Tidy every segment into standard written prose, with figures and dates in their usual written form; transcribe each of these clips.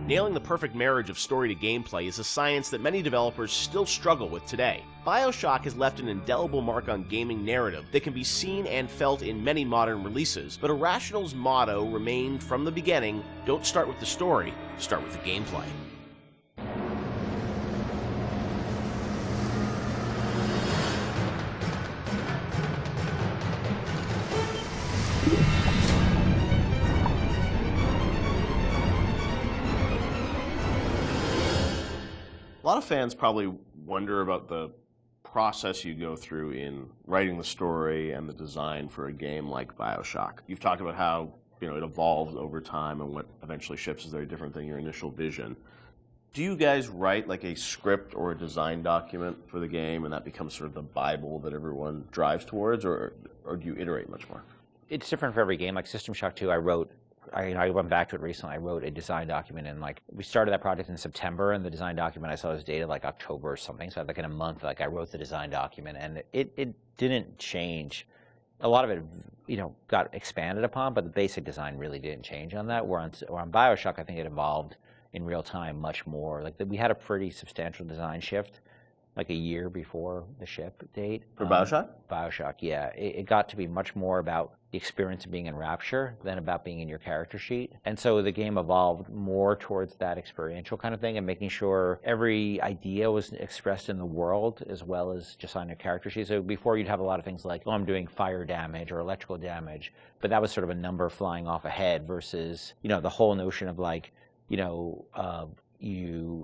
Nailing the perfect marriage of story to gameplay is a science that many developers still struggle with today. BioShock has left an indelible mark on gaming narrative that can be seen and felt in many modern releases, but Irrational's motto remained from the beginning, don't start with the story, start with the gameplay. A lot of fans probably wonder about the process you go through in writing the story and the design for a game like BioShock. You've talked about how it evolves over time and what eventually ships is very different than your initial vision. Do you guys write like a script or a design document for the game and that becomes sort of the Bible that everyone drives towards, or do you iterate much more? It's different for every game. Like System Shock 2, I went back to it recently. I wrote a design document, and we started that project in September, and the design document I saw was dated like October or something. So in a month, I wrote the design document, and it didn't change. A lot of it, got expanded upon, but the basic design really didn't change on that. Where on BioShock, I think it evolved in real time much more. We had a pretty substantial design shift, like a year before the ship date. For BioShock? BioShock, yeah. It got to be much more about the experience of being in Rapture than about being in your character sheet. And so the game evolved more towards that experiential kind of thing and making sure every idea was expressed in the world as well as just on your character sheet. So before you'd have a lot of things like, oh, I'm doing fire damage or electrical damage, but that was sort of a number flying off ahead versus, the whole notion of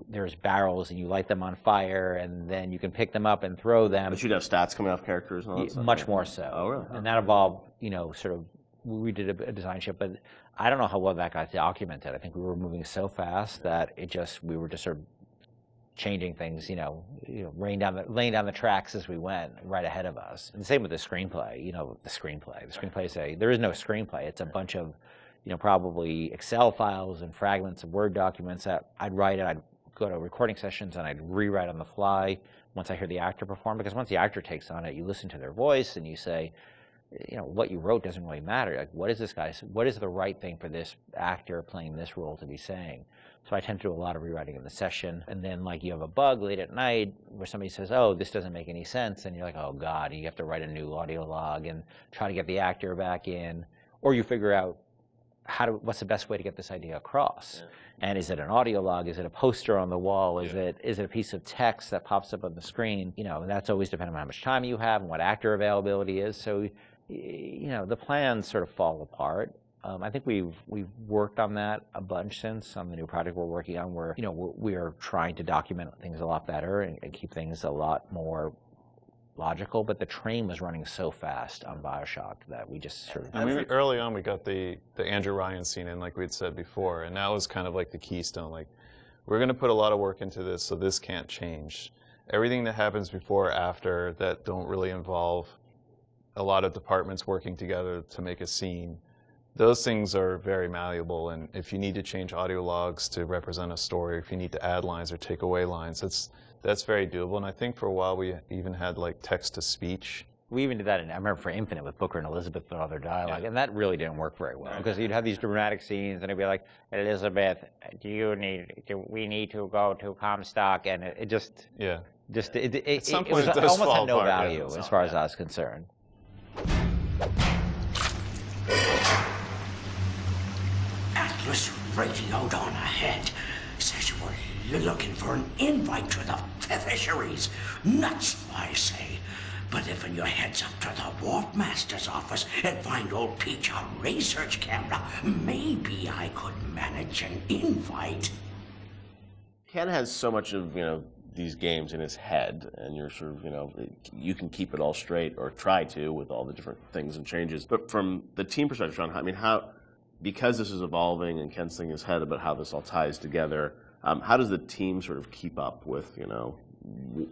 there's barrels and you light them on fire and then you can pick them up and throw them. But you'd have stats coming off characters and all that stuff? Much more so. Oh, really? And that evolved, we did a design shift, but I don't know how well that got documented. I think we were moving so fast that we were just sort of changing things, laying down the tracks as we went right ahead of us. And the same with the screenplay, the screenplay there is no screenplay. It's a bunch of probably Excel files and fragments of Word documents that I'd write and I'd go to recording sessions and I'd rewrite on the fly once I hear the actor perform. Because once the actor takes on it, you listen to their voice and you say, what you wrote doesn't really matter. What is the right thing for this actor playing this role to be saying? So I tend to do a lot of rewriting in the session. And then you have a bug late at night where somebody says, oh, this doesn't make any sense. And you're like, oh God, and you have to write a new audio log and try to get the actor back in. Or you figure out, what's the best way to get this idea across? Yeah. And is it an audio log? Is it a poster on the wall? Is it a piece of text that pops up on the screen? That's always depending on how much time you have and what actor availability is. So, the plans sort of fall apart. I think we've worked on that a bunch since on the new project we're working on, where we are trying to document things a lot better and keep things a lot more logical, but the train was running so fast on BioShock that we just sort of... early on, we got the Andrew Ryan scene in, like we'd said before, and that was kind of like the keystone. We're going to put a lot of work into this, so this can't change. Everything that happens before or after that don't really involve a lot of departments working together to make a scene, those things are very malleable, and if you need to change audio logs to represent a story, if you need to add lines or take away lines, that's very doable. And I think for a while we even had text-to-speech. We even did that, I remember for Infinite with Booker and Elizabeth and all their dialogue, and that really didn't work very well because you'd have these dramatic scenes and it'd be like, Elizabeth, we need to go to Comstock, and it just... Yeah. It almost had no value as far as I was concerned. Atlas Radio on ahead says you were looking for an invite to the fisheries. Nuts, I say. But if your heads up to the Wharf Master's office and find old Peach on research camera, maybe I could manage an invite. Ken has so much of, these games in his head, and you're sort of, you can keep it all straight or try to with all the different things and changes. But from the team perspective, Sean, because this is evolving and Ken's thinking in his head about how this all ties together, how does the team sort of keep up with,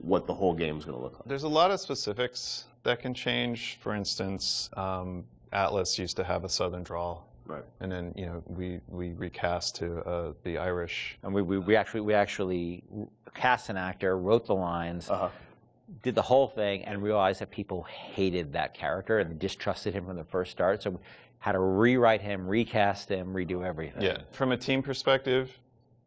what the whole game is going to look like? There's a lot of specifics that can change. For instance, Atlas used to have a Southern drawl. Right. And then we recast to the Irish. And we actually cast an actor, wrote the lines, did the whole thing, and realized that people hated that character and distrusted him from the first start. So we had to rewrite him, recast him, redo everything. Yeah. From a team perspective,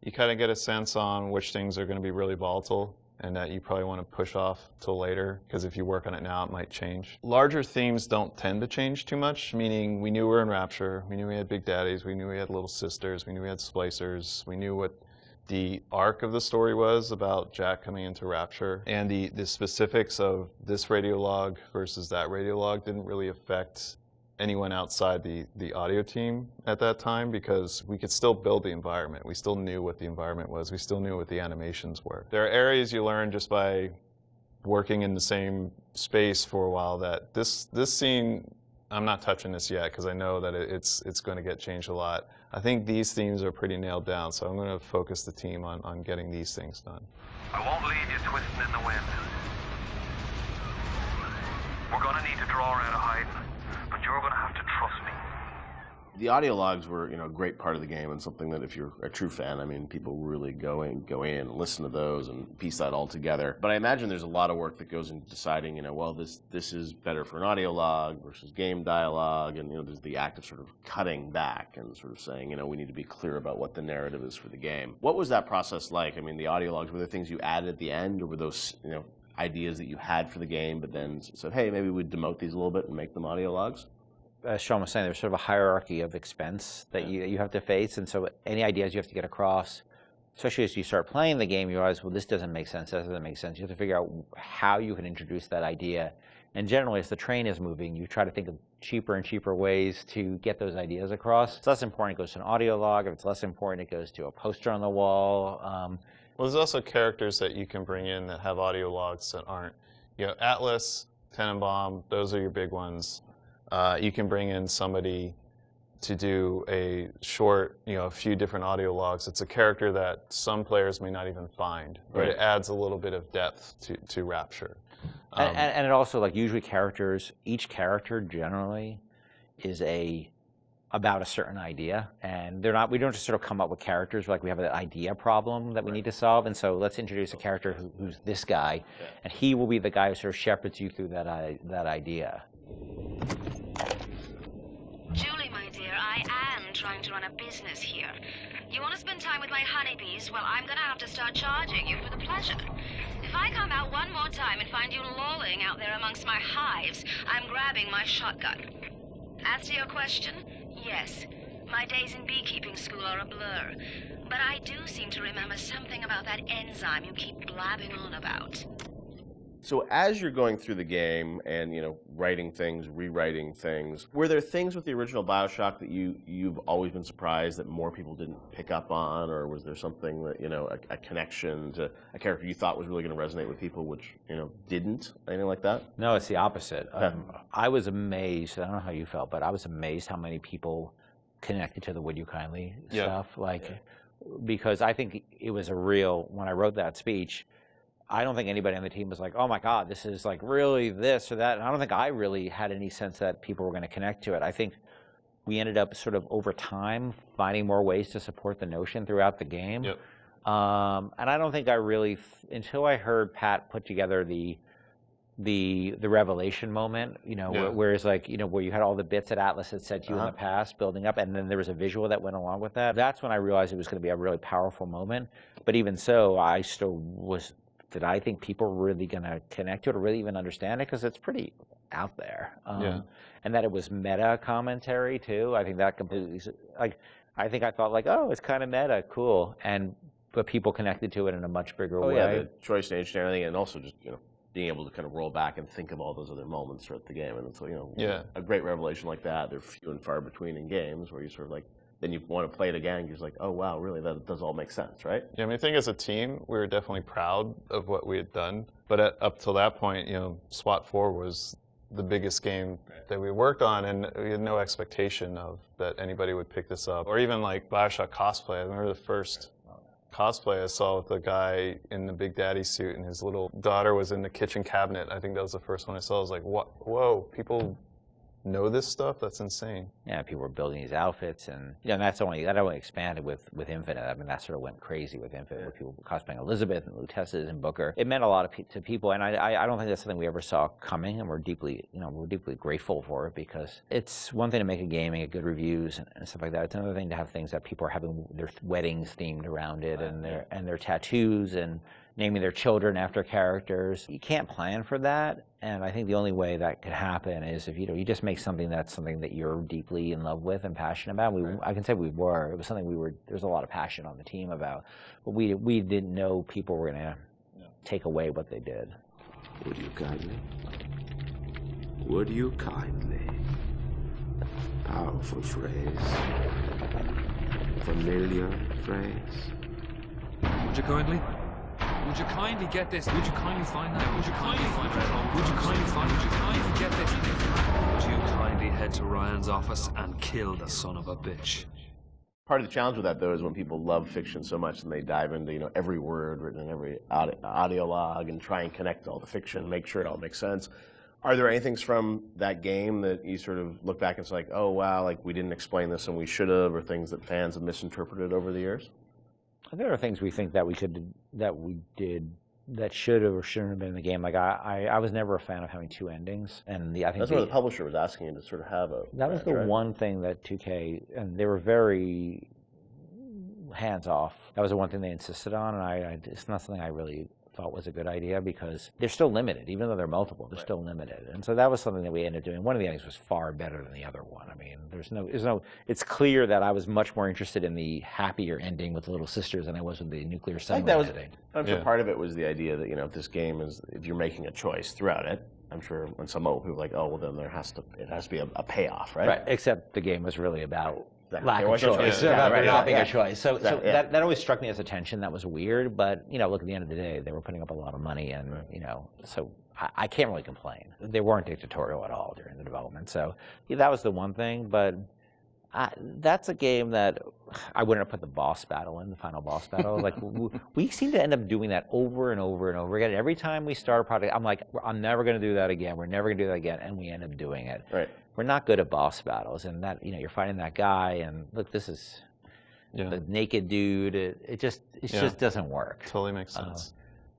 you kind of get a sense on which things are going to be really volatile and that you probably want to push off till later, because if you work on it now, it might change. Larger themes don't tend to change too much, meaning we knew we were in Rapture, we knew we had Big Daddies, we knew we had Little Sisters, we knew we had Splicers, we knew what the arc of the story was about Jack coming into Rapture, and the specifics of this radiolog versus that radiolog didn't really affect anyone outside the audio team at that time, because we could still build the environment. We still knew what the environment was. We still knew what the animations were. There are areas you learn just by working in the same space for a while that this scene, I'm not touching this yet because I know that it's going to get changed a lot. I think these themes are pretty nailed down, so I'm going to focus the team on getting these things done. I won't leave you twisting in the wind. We're going to need to draw out of hiding, but you're going to have to trust me. The audio logs were, a great part of the game, and something that if you're a true fan, people really go in and listen to those and piece that all together. But I imagine there's a lot of work that goes into deciding, well, this is better for an audio log versus game dialogue, and there's the act of sort of cutting back and sort of saying, we need to be clear about what the narrative is for the game. What was that process like? The audio logs, were there things you added at the end, or were those, ideas that you had for the game, but then said, hey, maybe we'd demote these a little bit and make them audio logs? As Sean was saying, there's sort of a hierarchy of expense that you have to face, and so any ideas you have to get across, especially as you start playing the game, you realize, well, this doesn't make sense, that doesn't make sense. You have to figure out how you can introduce that idea. And generally, as the train is moving, you try to think of cheaper and cheaper ways to get those ideas across. It's less important, it goes to an audio log. If it's less important, it goes to a poster on the wall. Well, there's also characters that you can bring in that have audio logs that aren't. Atlas, Tenenbaum, those are your big ones. You can bring in somebody to do a short, a few different audio logs. It's a character that some players may not even find, but right. It adds a little bit of depth to Rapture. And it also, usually each character generally is about a certain idea, and we don't just sort of come up with characters, we have an idea problem that we need to solve, and so let's introduce a character who's this guy, and he will be the guy who sort of shepherds you through that idea. Julie, my dear, I am trying to run a business here. You want to spend time with my honeybees? Well, I'm going to have to start charging you for the pleasure. If I come out one more time and find you lolling out there amongst my hives, I'm grabbing my shotgun. As to your question, yes, my days in beekeeping school are a blur. But I do seem to remember something about that enzyme you keep blabbing on about. So as you're going through the game and, writing things, rewriting things, were there things with the original BioShock that you've always been surprised that more people didn't pick up on, or was there something that, a connection to a character you thought was really going to resonate with people which, didn't? Anything like that? No, it's the opposite. I was amazed, I don't know how you felt, but I was amazed how many people connected to the Would You Kindly stuff. Because I think it was when I wrote that speech, I don't think anybody on the team was like, oh my God, this is really this or that. And I don't think I really had any sense that people were going to connect to it. I think we ended up sort of over time finding more ways to support the notion throughout the game. Yep. And I don't think I really, until I heard Pat put together the revelation moment, where it's where you had all the bits that Atlas had said to you in the past building up, and then there was a visual that went along with that. That's when I realized it was going to be a really powerful moment. But even so, I still did I think people were really going to connect to it or really even understand it? Because it's pretty out there. And that it was meta commentary, too. I think that completely, I think I thought oh, it's kind of meta, cool. But people connected to it in a much bigger way. Yeah, the choice and age and everything, and also just, being able to kind of roll back and think of all those other moments throughout the game. And so, a great revelation like that, they're few and far between in games where you sort of then you want to play it again, you're just oh wow, really, that does all make sense, right? Yeah, I think as a team, we were definitely proud of what we had done. But up till that point, SWAT 4 was the biggest game that we worked on, and we had no expectation of that anybody would pick this up. Or even BioShock cosplay. I remember the first cosplay I saw with the guy in the Big Daddy suit, and his little daughter was in the kitchen cabinet. I think that was the first one I saw. I was like, whoa, people know this stuff, that's insane. Yeah, people were building these outfits, and that only expanded with Infinite. I mean, that sort of went crazy with Infinite, with people cosplaying Elizabeth and Luteces and Booker. It meant a lot to people, and I don't think that's something we ever saw coming, and we're deeply grateful for it, because it's one thing to make a game and get good reviews and stuff like that. It's another thing to have things that people are having their weddings themed around it, and their tattoos and naming their children after characters. You can't plan for that, and I think the only way that could happen is if you just make something that's something that you're deeply in love with and passionate about. I can say we were. It was something there's a lot of passion on the team about, but we didn't know people were going to take away what they did. Would you kindly? Would you kindly? Powerful phrase. Familiar phrase. Would you kindly? Would you kindly get this? Would you kindly find that? Would you kindly find that? Would you kindly find? Would you kindly get this? Would you kindly head to Ryan's office and kill the son of a bitch? Part of the challenge with that, though, is when people love fiction so much and they dive into every word written in every audio log and try and connect all the fiction, make sure it all makes sense. Are there any things from that game that you sort of look back and say, like, oh wow, like we didn't explain this and we should have, or things that fans have misinterpreted over the years? There are things we think that we did that should have or shouldn't have been in the game. Like I was never a fan of having two endings, and I think that's what the publisher was asking you to sort of have a. That was the one thing that 2K, and they were very hands off. That was the one thing they insisted on, and it's not something I really thought was a good idea, because they're still limited, even though they're multiple. They're still limited, and so that was something that we ended up doing. One of the endings was far better than the other one. I mean, there's no. It's clear that I was much more interested in the happier ending with the little sisters than I was with the nuclear submarine ending. I'm sure part of it was the idea that if this game is, if you're making a choice throughout it, I'm sure when some people are like, oh well, then it has to be a payoff, right? Right. Except the game was really about lack of choice. About not being a choice. So that always struck me as a tension that was weird. But look, at the end of the day, they were putting up a lot of money, and so I can't really complain. They weren't dictatorial at all during the development. So that was the one thing. But that's a game that I wouldn't have put the boss battle in, the final boss battle. Like we seem to end up doing that over and over and over again. Every time we start a project, I'm like, I'm never going to do that again. We're never going to do that again, and we end up doing it. Right. We're not good at boss battles, and that you're fighting that guy, and look, this is the naked dude. It just doesn't work. Totally makes sense.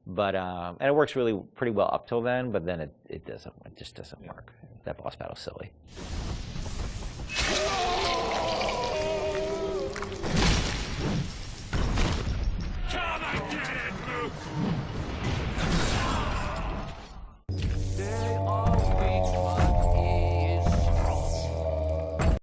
And it works really pretty well up till then, but then it doesn't. It just doesn't work. That boss battle's silly.